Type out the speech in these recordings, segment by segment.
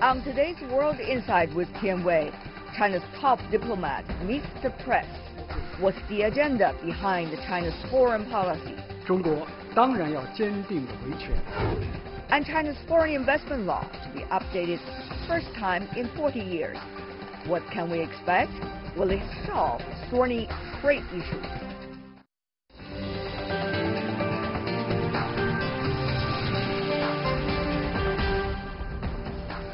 On today's World Insight with Tian Wei, China's top diplomat meets the press. What's the agenda behind China's foreign policy? 中国当然要坚定地维权。 And China's foreign investment law to be updated first time in 40 years. What can we expect? Will it solve thorny trade issues?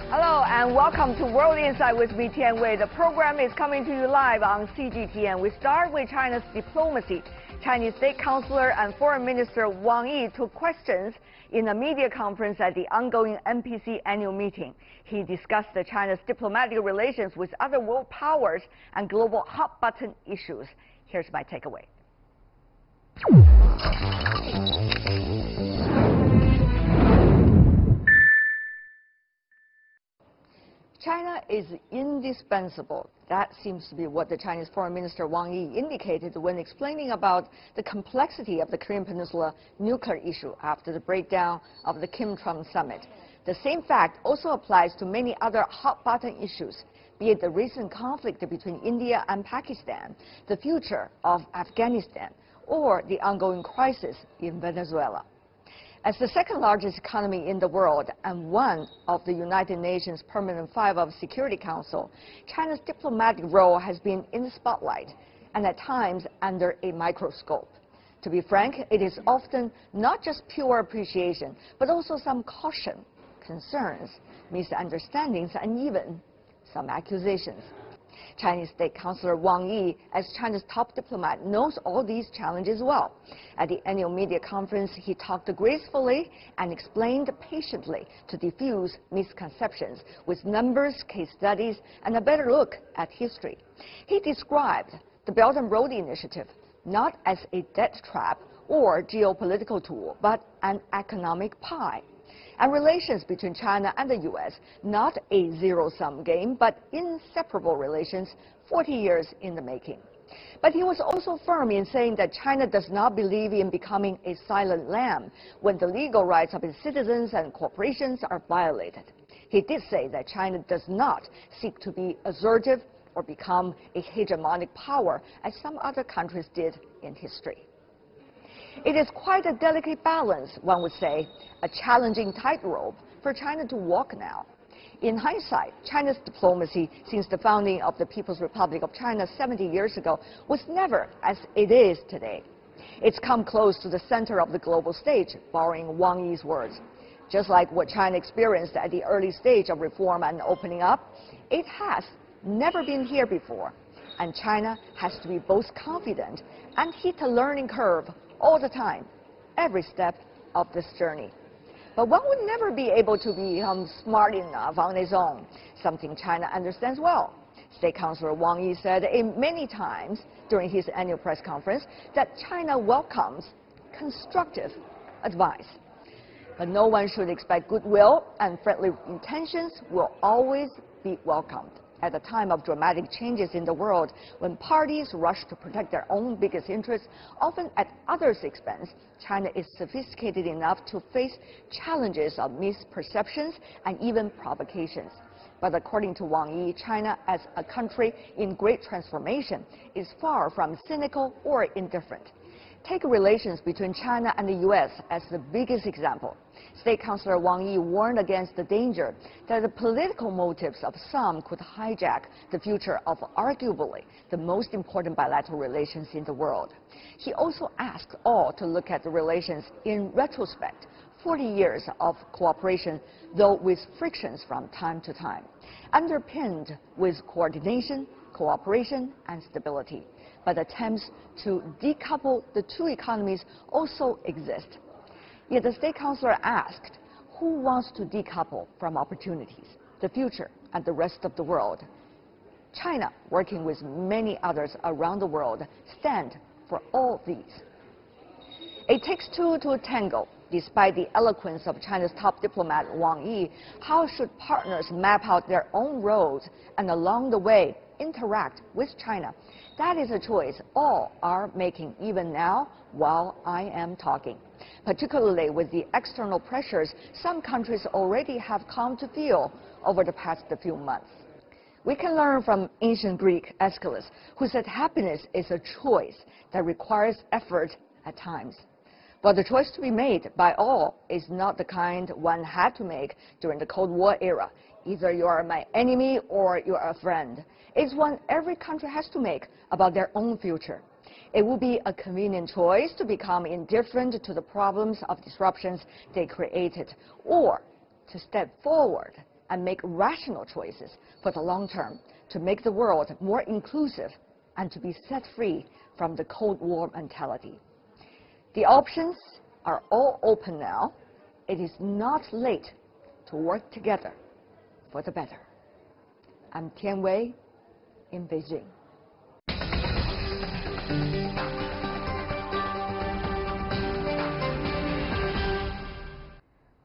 Hello and welcome to World Insight with me, Tian Wei. The program is coming to you live on CGTN. We start with China's diplomacy. Chinese State Councilor and Foreign Minister Wang Yi took questions in a media conference at the ongoing NPC annual meeting. He discussed China's diplomatic relations with other world powers and global hot-button issues. Here's my takeaway. China is indispensable. That seems to be what the Chinese Foreign Minister Wang Yi indicated when explaining about the complexity of the Korean Peninsula nuclear issue after the breakdown of the Kim-Trump summit. The same fact also applies to many other hot-button issues, be it the recent conflict between India and Pakistan, the future of Afghanistan, or the ongoing crisis in Venezuela. As the second largest economy in the world and one of the United Nations Permanent Five of Security Council, China's diplomatic role has been in the spotlight and at times under a microscope. To be frank, it is often not just pure appreciation, but also some caution, concerns, misunderstandings, and even some accusations. Chinese State Councilor Wang Yi, as China's top diplomat, knows all these challenges well. At the annual media conference, he talked gracefully and explained patiently to diffuse misconceptions with numbers, case studies, and a better look at history. He described the Belt and Road Initiative not as a debt trap or geopolitical tool, but an economic pie. And relations between China and the U.S., not a zero-sum game, but inseparable relations 40 years in the making. But he was also firm in saying that China does not believe in becoming a silent lamb when the legal rights of its citizens and corporations are violated. He did say that China does not seek to be assertive or become a hegemonic power, as some other countries did in history. It is quite a delicate balance, one would say, a challenging tightrope for China to walk now. In hindsight, China's diplomacy since the founding of the People's Republic of China 70 years ago was never as it is today. It's come close to the center of the global stage, borrowing Wang Yi's words. Just like what China experienced at the early stage of reform and opening up, it has never been here before. And China has to be both confident and hit a learning curve all the time, every step of this journey. But one would never be able to become smart enough on its own, something China understands well. State Councilor Wang Yi said many times during his annual press conference that China welcomes constructive advice. But no one should expect goodwill, and friendly intentions will always be welcomed. At a time of dramatic changes in the world, when parties rush to protect their own biggest interests, often at others' expense, China is sophisticated enough to face challenges of misperceptions and even provocations. But according to Wang Yi, China as a country in great transformation is far from cynical or indifferent. Take relations between China and the U.S. as the biggest example. State Councilor Wang Yi warned against the danger that the political motives of some could hijack the future of arguably the most important bilateral relations in the world. He also asked all to look at the relations in retrospect, 40 years of cooperation, though with frictions from time to time, underpinned with coordination, cooperation, and stability. But attempts to decouple the two economies also exist. Yet the State Councilor asked, who wants to decouple from opportunities, the future, and the rest of the world? China, working with many others around the world, stand for all these. It takes two to tango. Despite the eloquence of China's top diplomat Wang Yi, how should partners map out their own roads and along the way interact with China? That is a choice all are making even now while I am talking. Particularly with the external pressures some countries already have come to feel over the past few months. We can learn from ancient Greek Aeschylus, who said happiness is a choice that requires effort at times. But the choice to be made by all is not the kind one had to make during the Cold War era. Either you are my enemy or you are a friend. It's one every country has to make about their own future. It will be a convenient choice to become indifferent to the problems of disruptions they created, or to step forward and make rational choices for the long term to make the world more inclusive and to be set free from the Cold War mentality. The options are all open now. It is not late to work together for the better. I'm Tian Wei in Beijing.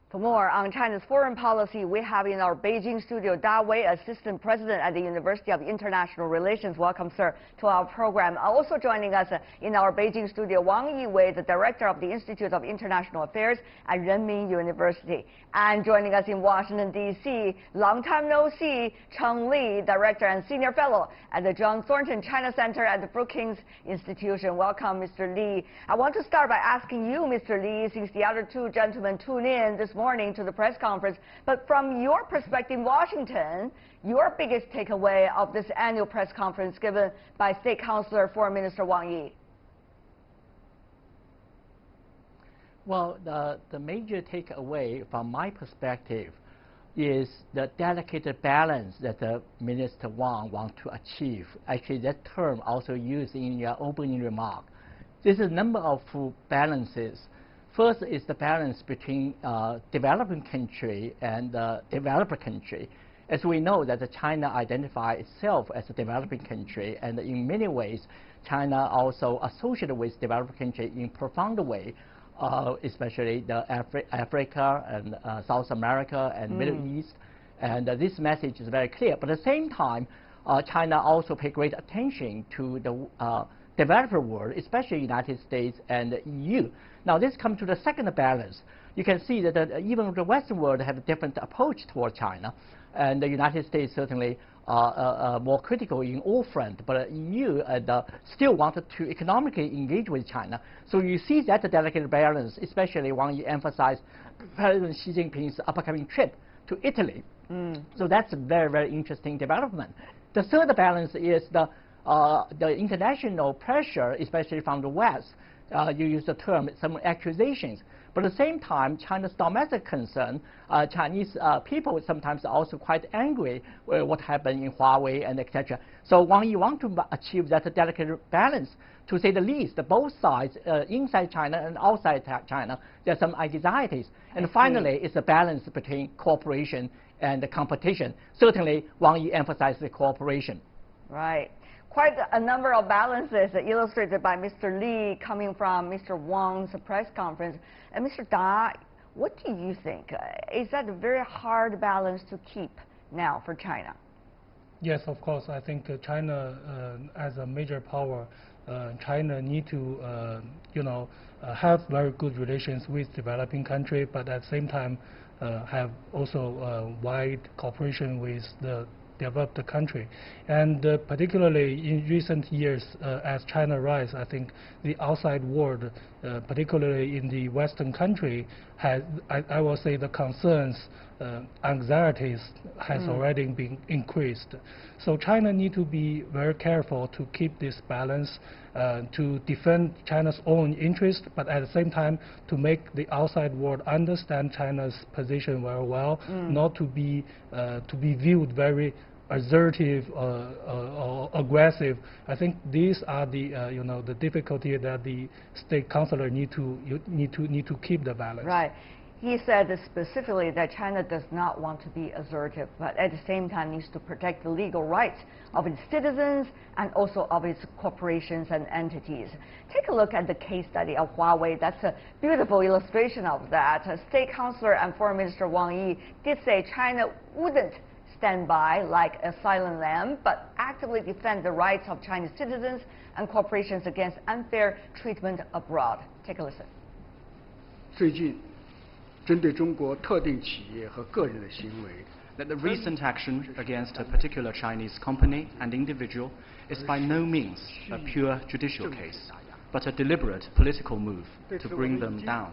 For more on China's foreign policy, we have in our Beijing studio Da Wei, Assistant President at the University of International Relations. Welcome, sir, to our program. Also joining us in our Beijing studio, Wang Yiwei, the Director of the Institute of International Affairs at Renmin University. And joining us in Washington, D.C., long time no see, Cheng Li, Director and Senior Fellow at the John Thornton China Center at the Brookings Institution. Welcome, Mr. Li. I want to start by asking you, Mr. Li, since the other two gentlemen tune in this morning to the press conference, but from your perspective in Washington, your biggest takeaway of this annual press conference given by State Councilor Foreign Minister Wang Yi? Well, the major takeaway from my perspective is the delicate balance that Minister Wang wants to achieve. Actually, that term also used in your opening remark. There's a number of balances. First is the balance between developing country and developer country. As we know that China identifies itself as a developing country, and in many ways, China also associated with developing country in profound way, especially the Africa and South America and Middle East. And this message is very clear. But at the same time, China also pays great attention to the developed world, especially United States and EU. Now this comes to the second balance. You can see that even the Western world have a different approach toward China, and the United States certainly more critical in all fronts, but EU still wanted to economically engage with China. So you see that delicate balance, especially when you emphasize President Xi Jinping's upcoming trip to Italy. So that's a very, very interesting development. The third balance is the international pressure, especially from the West. You use the term, some accusations. But at the same time, China's domestic concern, Chinese people sometimes are also quite angry with what happened in Huawei and etc. So when you want to achieve that delicate balance, to say the least, both sides, inside China and outside China, there are some anxieties. And finally, it's a balance between cooperation and competition. Certainly, Wang Yi emphasized the cooperation. Right. Quite a number of balances illustrated by Mr. Li coming from Mr. Wang's press conference. And Mr. Da, what do you think? Is that a very hard balance to keep now for China? Yes, of course. I think China, as a major power, China need to, have very good relations with developing country, but at the same time, have also wide cooperation with the developed country. And particularly in recent years, as China rise, I think the outside world, particularly in the Western country, has, I will say, the concerns, anxieties has already been increased. So China need to be very careful to keep this balance, to defend China's own interest, but at the same time to make the outside world understand China's position very well, not to be viewed very assertive or aggressive. I think these are the the difficulty that the state councilor need to keep the balance. Right. He said specifically that China does not want to be assertive, but at the same time needs to protect the legal rights of its citizens and also of its corporations and entities. Take a look at the case study of Huawei. That's a beautiful illustration of that. State Councilor and Foreign Minister Wang Yi did say China wouldn't stand by like a silent lamb, but actively defend the rights of Chinese citizens and corporations against unfair treatment abroad. Take a listen. 最近，针对中国特定企业和个人的行为， that the recent action against a particular Chinese company and individual is by no means a pure judicial case, but a deliberate political move to bring them down.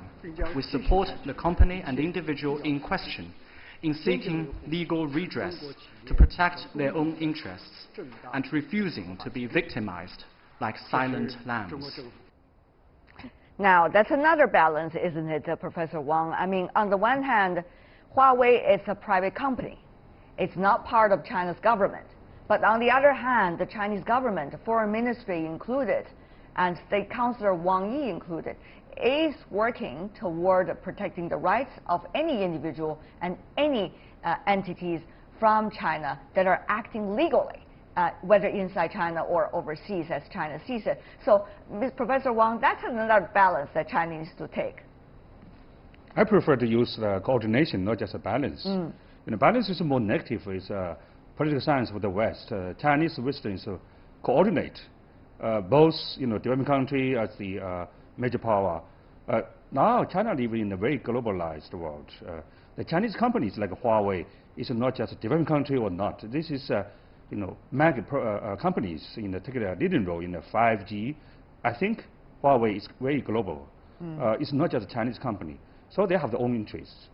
We support the company and individual in question in seeking legal redress to protect their own interests and refusing to be victimized like silent lambs. Now, that's another balance, isn't it, Professor Wang? I mean, on the one hand, Huawei is a private company. It's not part of China's government. But on the other hand, the Chinese government, Foreign Ministry included, and State Councilor Wang Yi included, is working toward protecting the rights of any individual and any entities from China that are acting legally, whether inside China or overseas as China sees it. So, Professor Wang, that's another balance that China needs to take. I prefer to use coordination, not just a balance. Balance is more negative. It's political science for the West. Chinese wisdom is to coordinate both, developing country as the major power. Now, China lives in a very globalized world. The Chinese companies like Huawei is not just a developing country or not. This is, mega companies taking a leading role in the 5G. I think Huawei is very global. It's not just a Chinese company. So they have their own interests.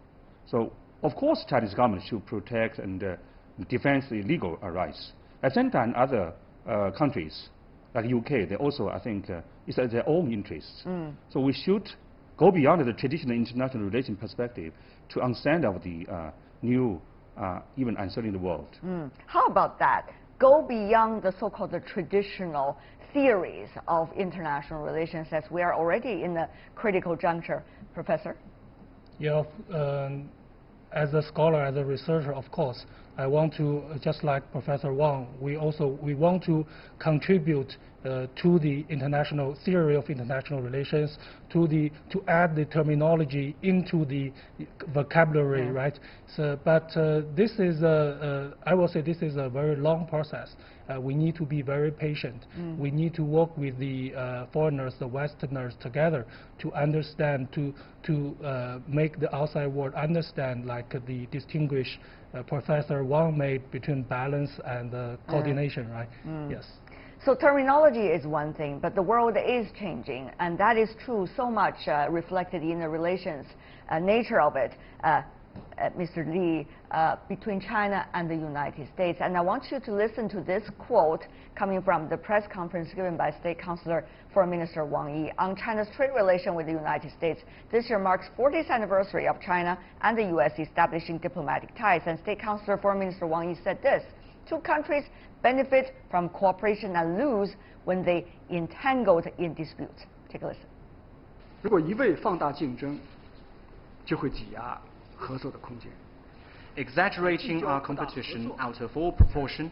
So, of course, Chinese government should protect and defend the legal rights. At the same time, other countries, like UK, they also, I think, it's their own interests. So we should go beyond the traditional international relation perspective to understand of the new, even uncertain world. How about that? Go beyond the so-called traditional theories of international relations, as we are already in a critical juncture. Professor? Yeah, as a scholar, as a researcher, of course, I want to, just like Professor Wang, we want to contribute to the international theory of international relations, to add the terminology into the vocabulary, right? So, but this is I will say this is a very long process. We need to be very patient. We need to work with the foreigners, the Westerners together to understand, to make the outside world understand, like the distinguished Professor Wang made between balance and coordination, right? Yes. So terminology is one thing, but the world is changing, and that is true so much reflected in the relations nature of it, Mr. Li, between China and the United States. And I want you to listen to this quote coming from the press conference given by State Councilor Foreign Minister Wang Yi on China's trade relation with the United States. This year marks 40th anniversary of China and the U.S. establishing diplomatic ties. And State Councilor Foreign Minister Wang Yi said this: two countries benefit from cooperation and lose when they entangled in disputes. Take a listen. 如果一味放大竞争，就会挤压合作的空间。 Exaggerating our competition out of all proportion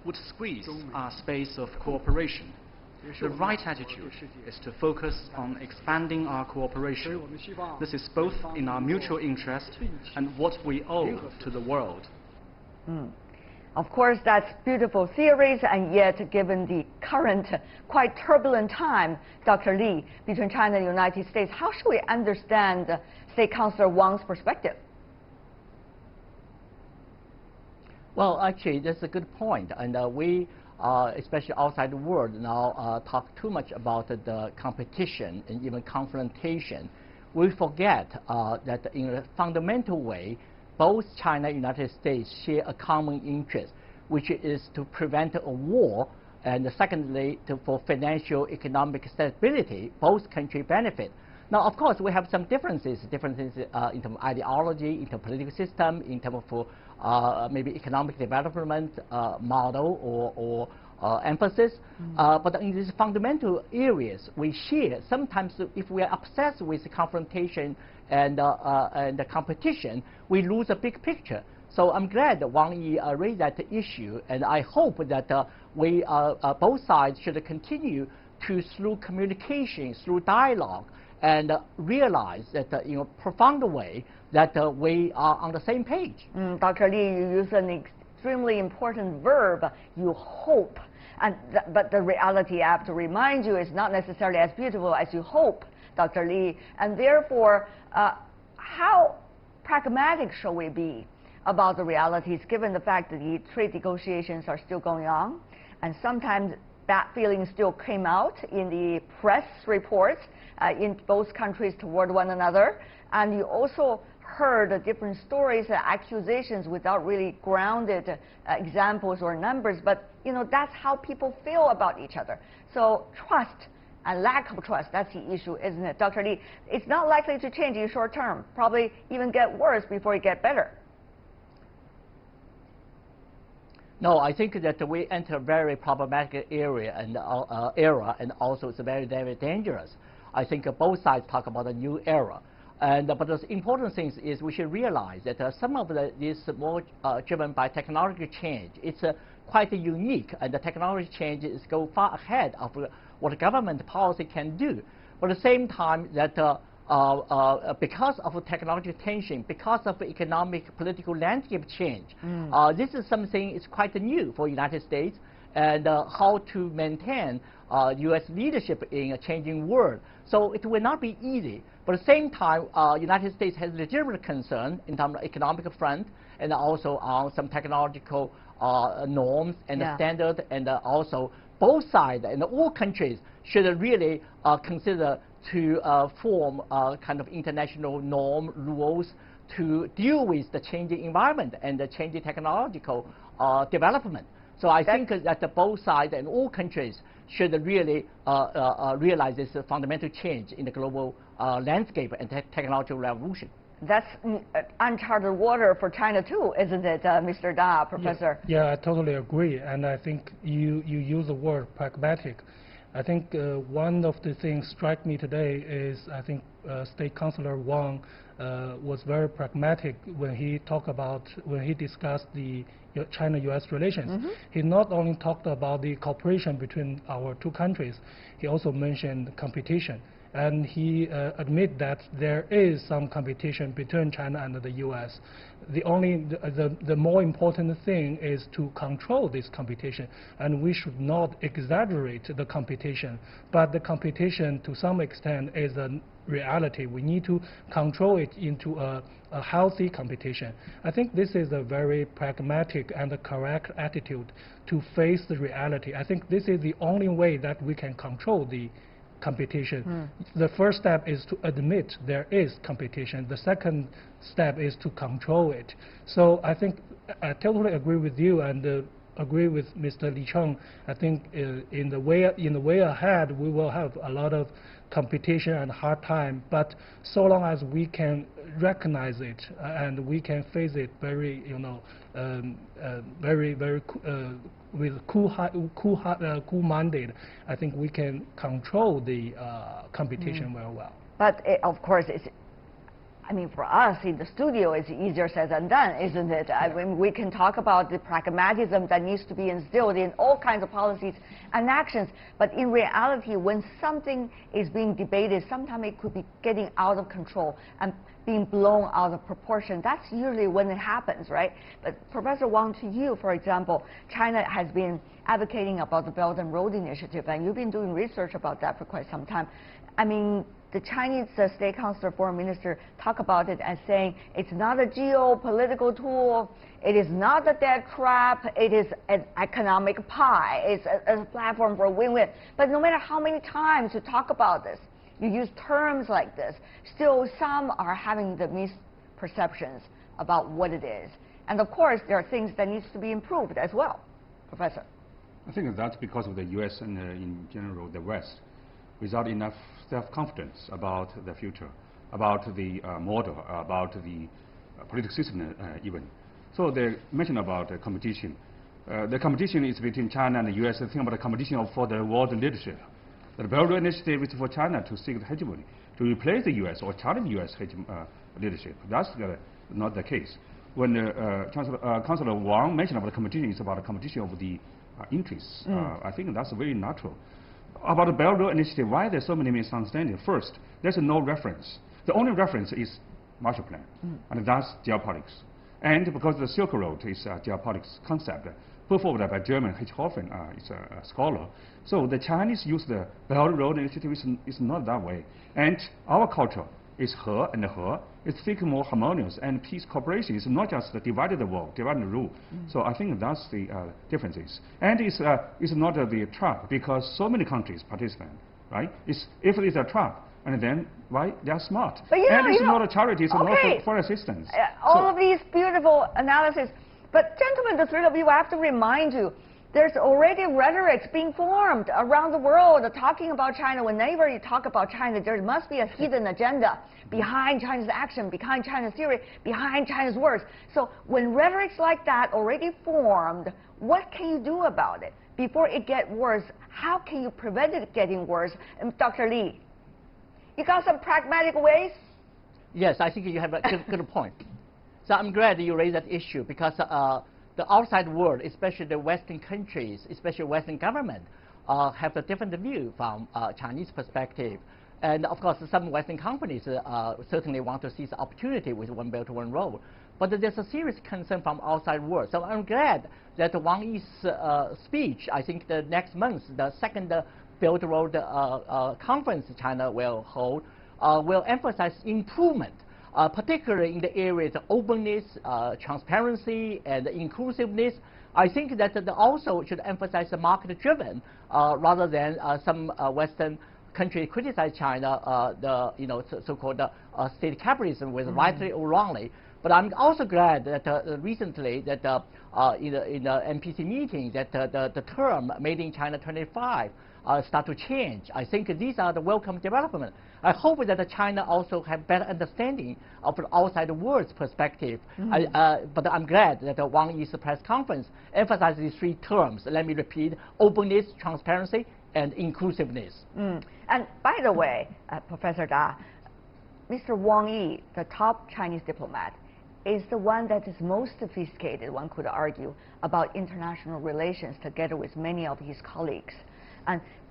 would squeeze our space of cooperation. The right attitude is to focus on expanding our cooperation. This is both in our mutual interest and what we owe to the world. Of course, that's beautiful theories, and yet, given the current, quite turbulent time, Dr. Li, between China and the United States, how should we understand State Councilor Wang's perspective? Well, actually, that's a good point, and we, especially outside the world, now talk too much about the competition and even confrontation. We forget that in a fundamental way, both China and the United States share a common interest, which is to prevent a war, and secondly, for financial economic stability. Both countries benefit. Now, of course, we have some differences in terms of ideology, in terms of political system, in terms of maybe economic development model or emphasis. But in these fundamental areas, we share. Sometimes, if we are obsessed with confrontation and the competition, we lose a big picture. So I'm glad that Wang Yi raised that issue, and I hope that we both sides should continue to, through communication, through dialogue, and realize that in a profound way that we are on the same page. Dr. Li, you use an extremely important verb, you hope. But the reality, I have to remind you, is not necessarily as beautiful as you hope, Dr. Li. And therefore, how pragmatic shall we be about the realities, given the fact that the trade negotiations are still going on, and sometimes bad feelings still came out in the press reports in both countries toward one another, and you also heard different stories and accusations without really grounded examples or numbers, but that's how people feel about each other. So trust and lack of trust, that's the issue, isn't it, Dr. Li? It's not likely to change in short term, probably even get worse before it get better. No, I think that we enter a very problematic area and era, and also it's very, very dangerous. I think both sides talk about a new era. But the important thing is we should realize that some of this more driven by technology change. It's quite unique, and the technology changes go far ahead of what government policy can do. But at the same time, that because of technology tension, because of economic political landscape change, this is something is quite new for the United States, and how to maintain U.S. leadership in a changing world. So it will not be easy. But at the same time, United States has legitimate concern in terms of economic front, and also on some technological norms and standards, and also both sides and all countries should really consider to form kind of international norm rules to deal with the changing environment and the changing technological development. So I think that both sides and all countries should really realize this fundamental change in the global landscape and technological revolution. That's uncharted water for China too, isn't it, Mr. Da, Professor? Yeah, I totally agree. And I think you use the word pragmatic. I think one of the things strike me today is I think State Councilor Wang was very pragmatic when he discussed the China-U.S. relations. He not only talked about the cooperation between our two countries, he also mentioned competition. And he admitted that there is some competition between China and the U.S. The more important thing is to control this competition, and we should not exaggerate the competition. But the competition, to some extent, is a reality. We need to control it into a healthy competition. I think this is a very pragmatic and a correct attitude to face the reality. I think this is the only way that we can control the competition. The first step is to admit there is competition. The second step is to control it. So I think I totally agree with you and agree with Mr. Li Cheng. I think in the way ahead we will have a lot of competition and hard time, but so long as we can recognize it and we can face it very with cool-minded, I think we can control the competition very well. But of course, I mean, for us in the studio, it's easier said than done, isn't it? I mean, we can talk about the pragmatism that needs to be instilled in all kinds of policies and actions, but in reality, when something is being debated, sometimes it could be getting out of control and being blown out of proportion. That's usually when it happens, right? But Professor Wang, to you, for example, China has been advocating about the Belt and Road Initiative, and you've been doing research about that for quite some time. I mean, the Chinese State Councilor Foreign Minister talk about it as saying it's not a geopolitical tool, it is not a debt trap, it is an economic pie, it's a platform for win-win. But no matter how many times you talk about this, you use terms like this, still some are having the misperceptions about what it is. And of course, there are things that needs to be improved as well. Professor? I think that's because of the U.S. and in general the West, without enough self-confidence about the future, about the model, about the political system even. So they mentioned about competition. The competition is between China and the U.S. The thing about the competition for the world leadership. The Belt Road Initiative is for China to seek the hegemony, to replace the U.S. or challenge U.S. leadership. That's not the case. When Councilor Wang mentioned about the competition, it's about the competition of the interests. I think that's very natural. About the Belt Road Initiative, why there's so many misunderstandings? First, there's no reference. The only reference is Marshall Plan, and that's geopolitics. And because the Silk Road is a geopolitics concept, put forward by German Hitchhofen, is a scholar. So the Chinese use the Belt Road Initiative is not that way. And our culture is her and her, it's seeking more harmonious and peace cooperation. It's not just the divided the world, divide and rule. So I think that's the differences. And it's not the trap, because so many countries participate, right? If it's a trap, and then why they are smart. But and it's not a charity, it's okay. not for assistance. All of these beautiful analysis. But gentlemen, the three of you, I have to remind you, there's already rhetoric being formed around the world talking about China. Whenever you talk about China, there must be a hidden agenda behind China's action, behind China's theory, behind China's words. So when rhetoric's like that already formed, what can you do about it before it gets worse? How can you prevent it getting worse? And Dr. Li, you got some pragmatic ways? Yes, I think you have a good point. So I'm glad you raised that issue, because the outside world, especially the Western countries, especially Western government, have a different view from Chinese perspective. And of course, some Western companies certainly want to seize the opportunity with One Belt, One Road. But there's a serious concern from outside world. So I'm glad that Wang Yi's speech, I think the next month, the second Belt Road conference China will hold, will emphasize improvement. Particularly in the areas of openness, transparency, and inclusiveness. I think that they also should emphasize the market-driven rather than some Western countries criticize China, the so-called state capitalism, whether rightly or wrongly. But I'm also glad that recently that in the NPC meeting that the term "Made in China 25" start to change. I think these are the welcome development. I hope that China also have better understanding of the outside world's perspective. But I'm glad that the Wang Yi's press conference emphasized these three terms. Let me repeat: openness, transparency, and inclusiveness. And by the way, Professor Da, Mr. Wang Yi, the top Chinese diplomat, is the one that is most sophisticated, one could argue, about international relations together with many of his colleagues.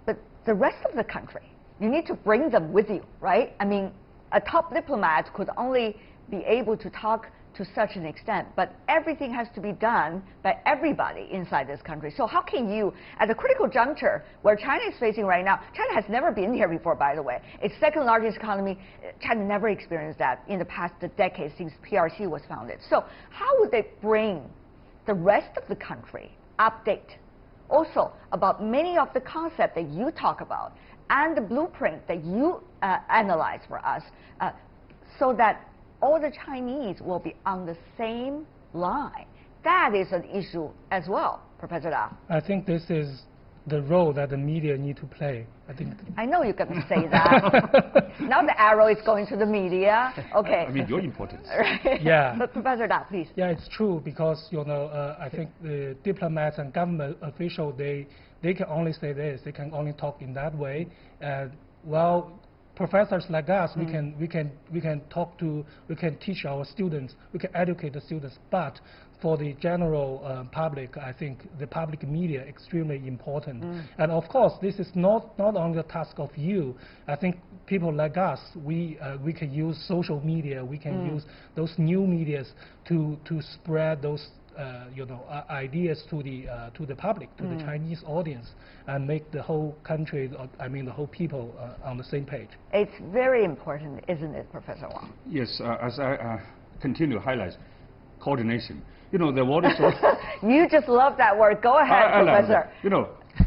But the rest of the country, you need to bring them with you, right? I mean, a top diplomat could only be able to talk to such an extent, but everything has to be done by everybody inside this country. So how can you, at a critical juncture where China is facing right now, China has never been here before, by the way. Its second largest economy, China never experienced that in the past decade since PRC was founded. So how would they bring the rest of the country update also about many of the concepts that you talk about and the blueprint that you analyze for us, so that all the Chinese will be on the same line? That is an issue as well, Professor Da. I think this is the role that the media need to play. I know you're going to say that. Now the arrow is going to the media. Okay. I mean, your importance. Right. Yeah. But Professor Da, please. Yeah, it's true, because I think the diplomats and government officials, they can only say this. They can only talk in that way. Well, professors like us, we can talk to, we can teach our students, we can educate the students. But for the general public, I think the public media extremely important. And of course, this is not only the task of you. I think people like us, we can use social media, we can use those new medias to spread those ideas to the public, to the Chinese audience, and make the whole country, I mean the whole people, on the same page. It's very important, isn't it, Professor Wang? Yes, as I continue to highlight, coordination. The world is so... You just love that word. Go ahead, Professor.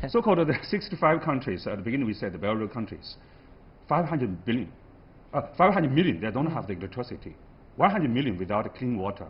So-called the 65 countries, at the beginning we said the Belt Road countries, 500 million, they don't have the electricity. 100 million without clean water.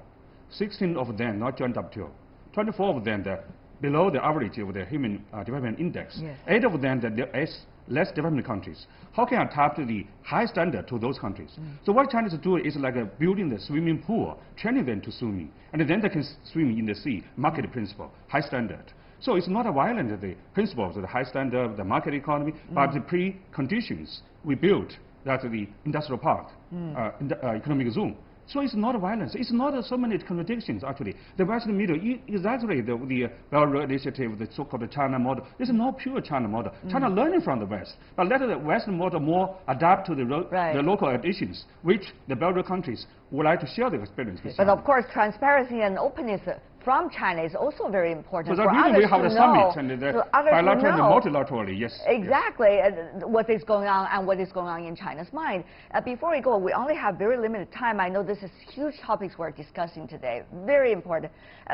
16 of them not joint WTO. 24 of them they're below the average of the Human Development Index. Yes. 8 of them they're less developed countries. How can I tap to the high standard to those countries? So what China is doing is like building the swimming pool, training them to swimming, and then they can swim in the sea. Market principle, high standard. So it's not a violent the principles of the high standard, the market economy, but the preconditions we built that the industrial park, economic zone. So it's not violence. It's not so many contradictions, actually. The Western media, exactly the Belt Road Initiative, the so-called China model. This is not pure China model. China learning from the West. But let the Western model more adapt to the local additions, which the Belt Road countries would like to share the experience with But China. of course, transparency and openness from China is also very important. For For that reason, we have the others summit and the for others to bilaterally and know multilaterally, yes. exactly what is going on and what is going on in China's mind. Before we go, we only have very limited time. I know this is huge topics we're discussing today, very important.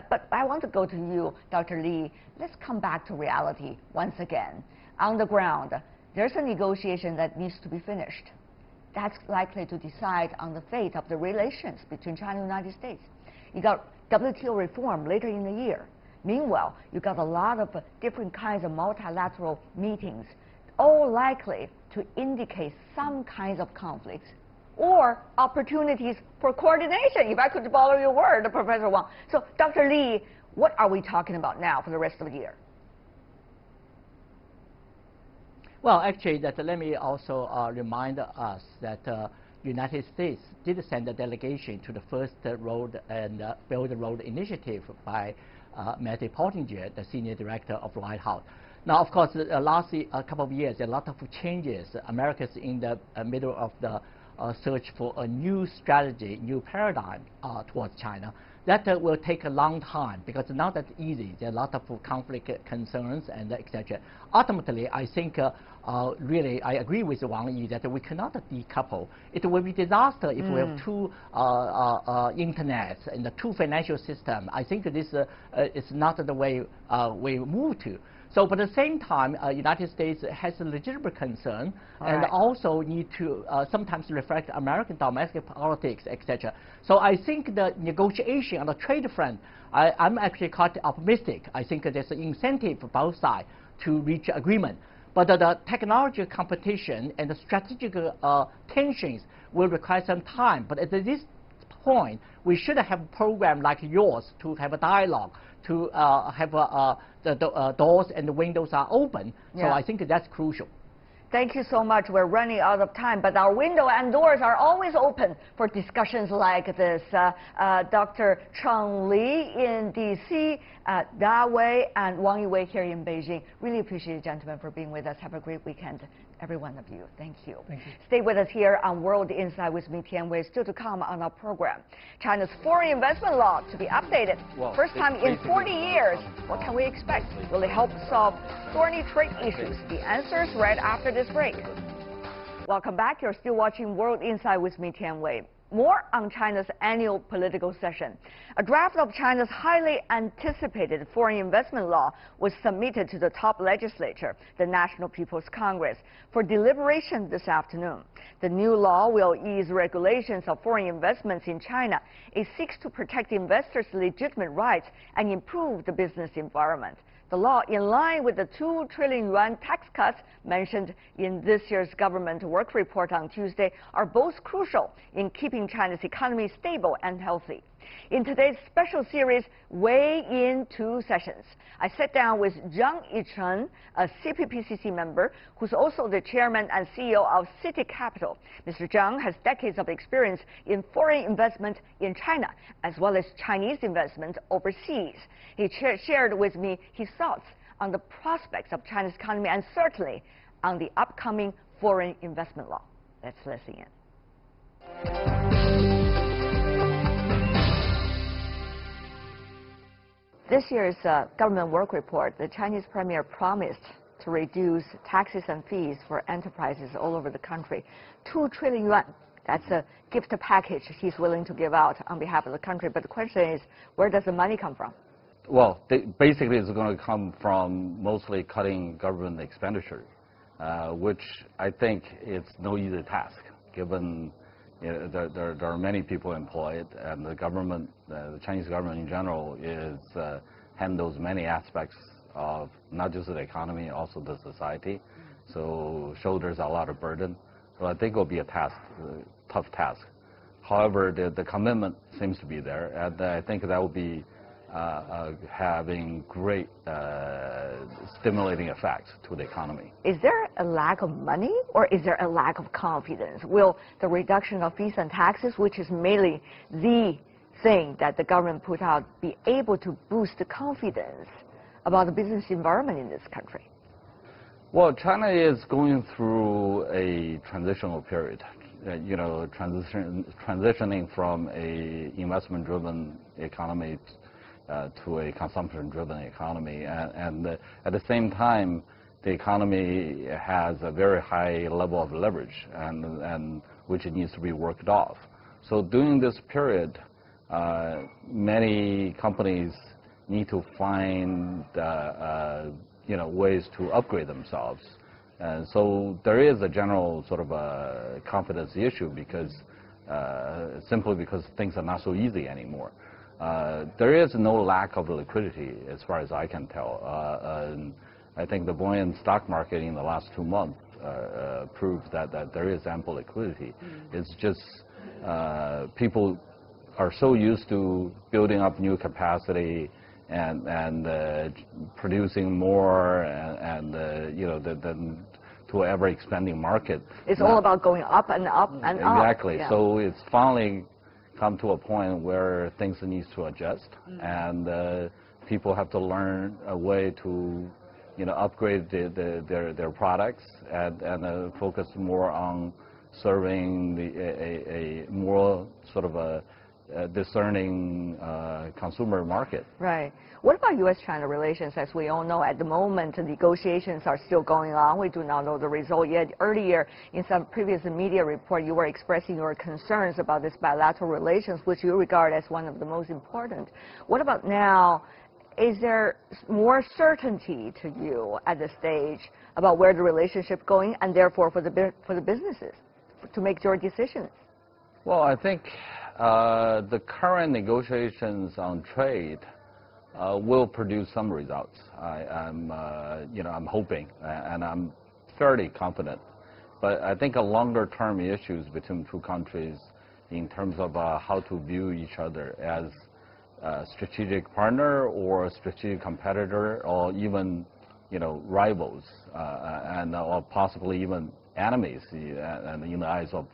But I want to go to you, Dr. Li. Let's come back to reality once again. On the ground, there's a negotiation that needs to be finished. That's likely to decide on the fate of the relations between China and the United States. You got WTO reform later in the year. Meanwhile, you got a lot of different kinds of multilateral meetings, all likely to indicate some kinds of conflicts or opportunities for coordination, if I could borrow your word, Professor Wang. So, Dr. Li, what are we talking about now for the rest of the year? Well, actually, let me also remind us that United States did send a delegation to the first Road and Belt and Road Initiative by Matthew Pottinger, the senior director of the White House. Now, of course, the last couple of years, a lot of changes. America's in the middle of the search for a new strategy, new paradigm towards China. That will take a long time because it's not that easy. There are a lot of conflict concerns and etc. Ultimately, I think really I agree with Wang Yi that we cannot decouple. It will be disaster if we have two internets and the two financial systems. I think this is not the way we move to. So, but at the same time, United States has a legitimate concern and also need to sometimes reflect American domestic politics, etc. So I think the negotiation on the trade front, I'm actually quite optimistic. I think there's an incentive for both sides to reach agreement. But the technology competition and the strategic tensions will require some time. But at this point, we should have a program like yours to have a dialogue, to have the doors and the windows are open. Yeah. So I think that's crucial. Thank you so much. We're running out of time, but our window and doors are always open for discussions like this. Dr. Cheng Li in D.C., Da Wei and Wang Yiwei here in Beijing. Really appreciate you, gentlemen, for being with us. Have a great weekend, every one of you. Thank you. Thank you. Stay with us here on World Insight with me, Tian Wei. Still to come on our program. China's foreign investment law to be updated. First time in 40 years. What can we expect? Will it help solve thorny trade issues? The answers right after this break. Welcome back. You're still watching World Insight with me, Tian Wei. More on China's annual political session. A draft of China's highly anticipated foreign investment law was submitted to the top legislature, the National People's Congress, for deliberation this afternoon. The new law will ease regulations of foreign investments in China. It seeks to protect investors' legitimate rights and improve the business environment. The law, in line with the 2 trillion yuan tax cuts mentioned in this year's government work report on Tuesday, are both crucial in keeping China's economy stable and healthy. In today's special series, Weigh In 2 Sessions, I sat down with Zhang Yicheng, a CPPCC member, who's also the chairman and CEO of City Capital. Mr. Zhang has decades of experience in foreign investment in China, as well as Chinese investment overseas. He shared with me his thoughts on the prospects of China's economy and certainly on the upcoming foreign investment law. Let's listen in. This year's government work report, the Chinese premier promised to reduce taxes and fees for enterprises all over the country. 2 trillion yuan, that's a gift package he's willing to give out on behalf of the country. But the question is, where does the money come from? Well, basically it's going to come from mostly cutting government expenditure, which I think it's no easy task, given there are many people employed, and the government, the Chinese government in general, handles many aspects of not just the economy, also the society. So shoulders a lot of burden. So I think it will be a task, tough task. However, the commitment seems to be there, and I think that will be having great stimulating effects to the economy. Is there a lack of money, or is there a lack of confidence? Will the reduction of fees and taxes, which is mainly the thing that the government put out, be able to boost the confidence about the business environment in this country? Well, China is going through a transitional period. transitioning from a investment-driven economy to a consumption-driven economy, and at the same time, the economy has a very high level of leverage, and which needs to be worked off. So during this period, many companies need to find ways to upgrade themselves. And so there is a general sort of a confidence issue because simply because things are not so easy anymore. There is no lack of liquidity as far as I can tell. I think the buoyant stock market in the last 2 months proved that there is ample liquidity. It's just people are so used to building up new capacity and producing more and to an ever expanding market. It's all about going up and up and up. Exactly. Yeah. So it's finally come to a point where things need to adjust, and people have to learn a way to upgrade their products and focus more on serving a more sort of a discerning consumer market. Right. What about U.S.-China relations? As we all know, at the moment, the negotiations are still going on. We do not know the result yet. Earlier, in some previous media report, you were expressing your concerns about this bilateral relations, which you regard as one of the most important. What about now? Is there more certainty to you at this stage about where the relationship is going, and therefore for the businesses to make your decisions? Well, I think the current negotiations on trade will produce some results. I'm hoping, and I'm fairly confident. But I think a longer-term issues between two countries in terms of how to view each other as a strategic partner or a strategic competitor, or even rivals, or possibly even enemies, and in the eyes of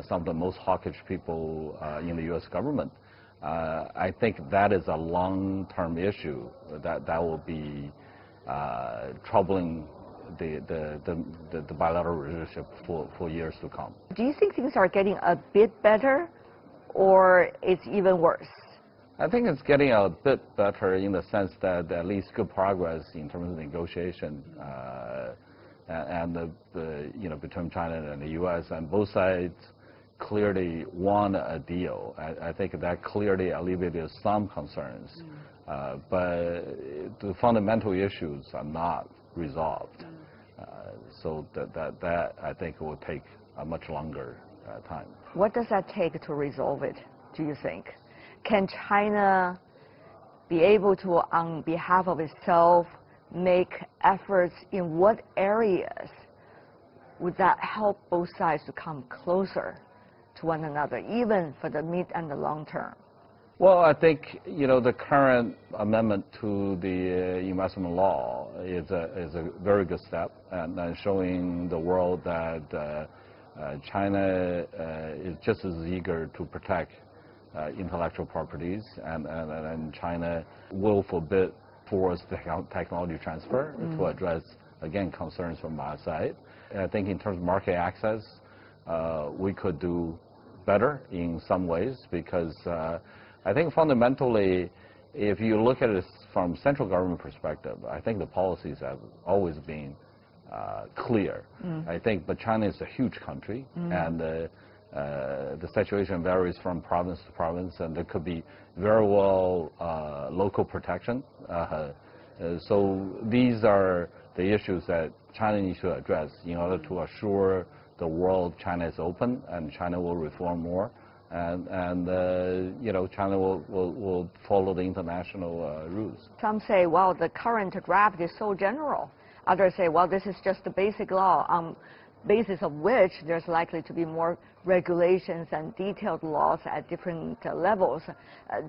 some of the most hawkish people in the U.S. government. I think that is a long-term issue that will be troubling the bilateral relationship for years to come. Do you think things are getting a bit better, or it's even worse? I think it's getting a bit better in the sense that at least good progress in terms of negotiation and between China and the U.S. and both sides clearly want a deal. I think that clearly alleviated some concerns, but the fundamental issues are not resolved. So that I think will take a much longer time. What does that take to resolve it, do you think? Can China be able to, on behalf of itself, make efforts in what areas would that help both sides to come closer to one another, even for the mid and the long term? Well, I think the current amendment to the investment law is a very good step, and showing the world that China is just as eager to protect intellectual properties, and China will forbid forced technology transfer to address, again, concerns from our side. And I think in terms of market access, we could do better in some ways, because I think fundamentally, if you look at it from central government perspective, I think the policies have always been clear. I think, but China is a huge country, and the situation varies from province to province, and there could be very well local protection. So these are the issues that China needs to address in order to assure the world China is open and China will reform more, and China will follow the international rules. Some say, well, the current draft is so general. Others say, well, this is just the basic law on basis of which there's likely to be more regulations and detailed laws at different levels.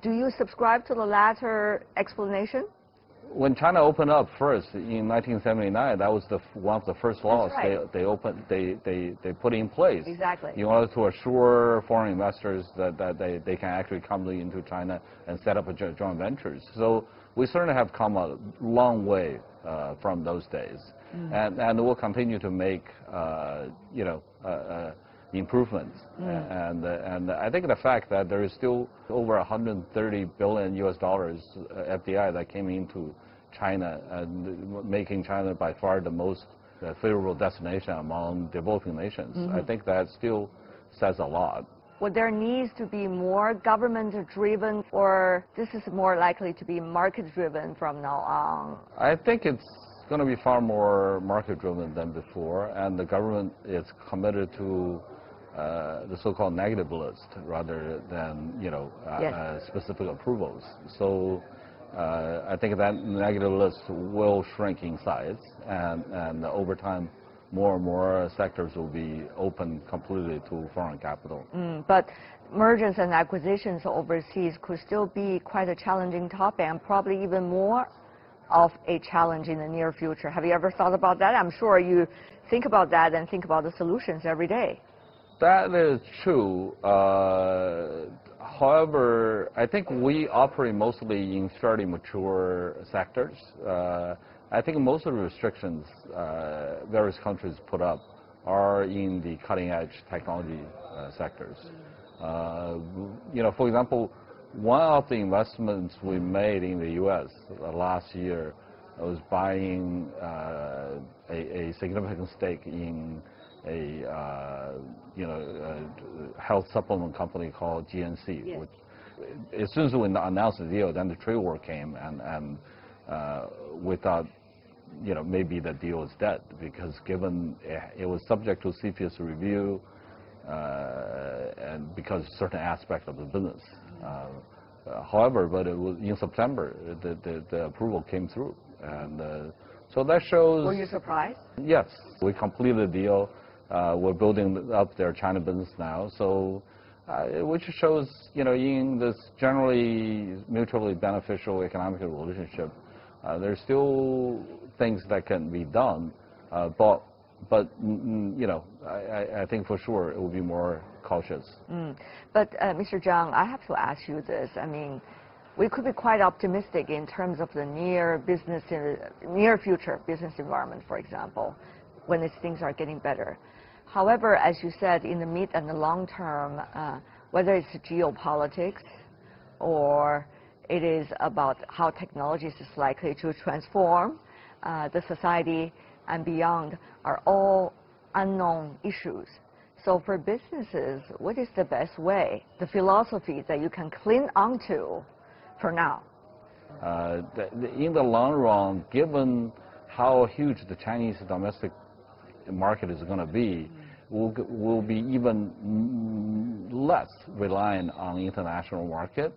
Do you subscribe to the latter explanation? When China opened up first in 1979, that was one of the first laws they put in place. Exactly. In order to assure foreign investors that they can actually come into China and set up joint ventures. So we certainly have come a long way from those days, and we'll continue to make improvements. And I think the fact that there is still over 130 billion US dollars FDI that came into China, and making China by far the most favorable destination among developing nations. I think that still says a lot. Would there needs to be more government-driven, or this is more likely to be market-driven from now on? I think it's going to be far more market-driven than before, and the government is committed to the so-called negative list rather than, specific approvals. So I think that negative list will shrink in size, and over time, more and more sectors will be open completely to foreign capital. But mergers and acquisitions overseas could still be quite a challenging topic, and probably even more of a challenge in the near future. Have you ever thought about that? I'm sure you think about that and think about the solutions every day. That is true. However, I think we operate mostly in fairly mature sectors. I think most of the restrictions various countries put up are in the cutting-edge technology sectors. For example, one of the investments we made in the U.S. Last year was buying a significant stake in a health supplement company called GNC. Yes. Which, as soon as we announced the deal, then the trade war came, and we thought, maybe the deal is dead, because given it was subject to CFIUS review, and because certain aspects of the business. However, but it was in September the approval came through, and so that shows. Were you surprised? Yes, we completed the deal. We're building up their China business now, so which shows, in this generally mutually beneficial economic relationship, there's still things that can be done, but I think for sure it will be more cautious. But Mr. Zhang, I have to ask you this. I mean, we could be quite optimistic in terms of the near future business environment, for example, when these things are getting better. However, as you said, in the mid and the long term, whether it's geopolitics or it is about how technology is likely to transform the society and beyond, are all unknown issues. So for businesses, what is the best way, the philosophy that you can cling onto for now? In the long run, given how huge the Chinese domestic market is going to be, will be even less reliant on the international market.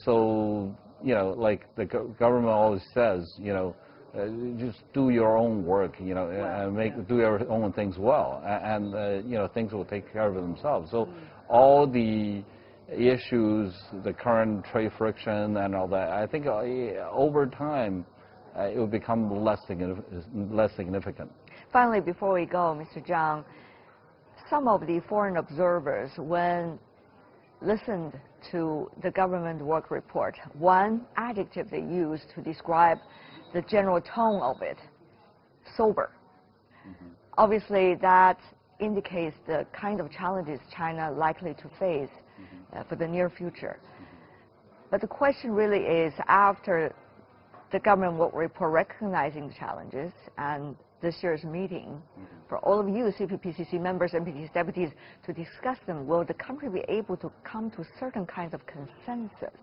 So, like the government always says, just do your own work, and do your own things well, and things will take care of themselves. So all the issues, the current trade friction and all that, I think over time it will become less significant. Finally, before we go, Mr. Zhang, some of the foreign observers, when listened to the government work report, one adjective they used to describe the general tone of it, sober. Obviously, that indicates the kind of challenges China likely to face for the near future. But the question really is, after the government work report recognizing the challenges and this year's meeting, for all of you CPPCC members and PTC deputies to discuss them, will the country be able to come to certain kinds of consensus?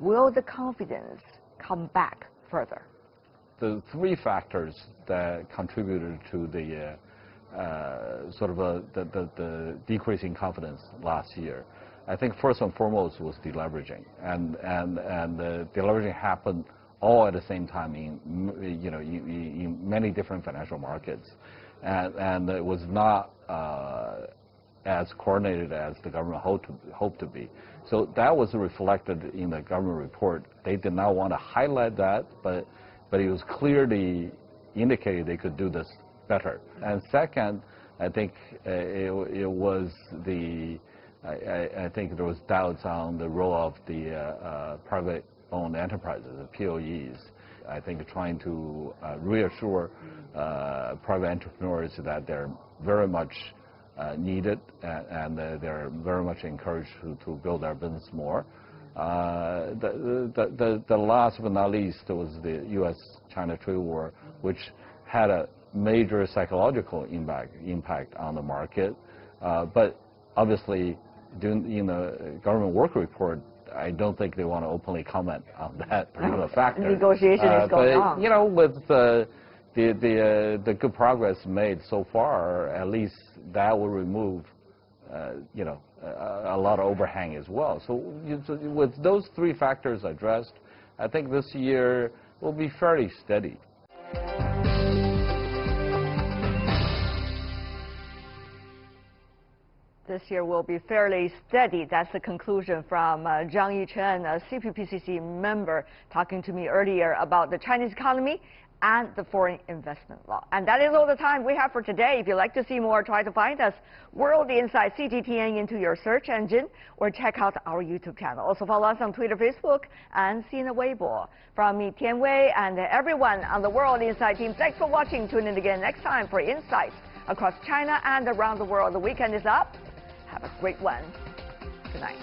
Will the confidence come back further? The three factors that contributed to the the decreasing confidence last year, I think first and foremost was deleveraging, and the deleveraging happened all at the same time in many different financial markets, and it was not as coordinated as the government hoped to be. So that was reflected in the government report. They did not want to highlight that, but it was clearly indicated they could do this better. And second, I think it was I think there was doubts on the role of the private-owned enterprises, the POEs. I think trying to reassure private entrepreneurs that they're very much needed, and they're very much encouraged to build their business more. The last but not least was the U.S.-China trade war, which had a major psychological impact on the market. But obviously, in the government work report, I don't think they want to openly comment on that particular factor. Negotiation is going on. You know, with the good progress made so far, at least that will remove, you know, a lot of overhang as well. So with those three factors addressed, I think this year will be fairly steady. This year will be fairly steady. That's the conclusion from Zhang Yichen, a CPPCC member, talking to me earlier about the Chinese economy and the foreign investment law. And that is all the time we have for today. If you'd like to see more, try to find us World Insight CGTN into your search engine or check out our YouTube channel. Also follow us on Twitter, Facebook, and Sina Weibo. From me, Tian Wei, and everyone on the World Insight team, thanks for watching. Tune in again next time for insights across China and around the world. The weekend is up. Have a great one. Good night.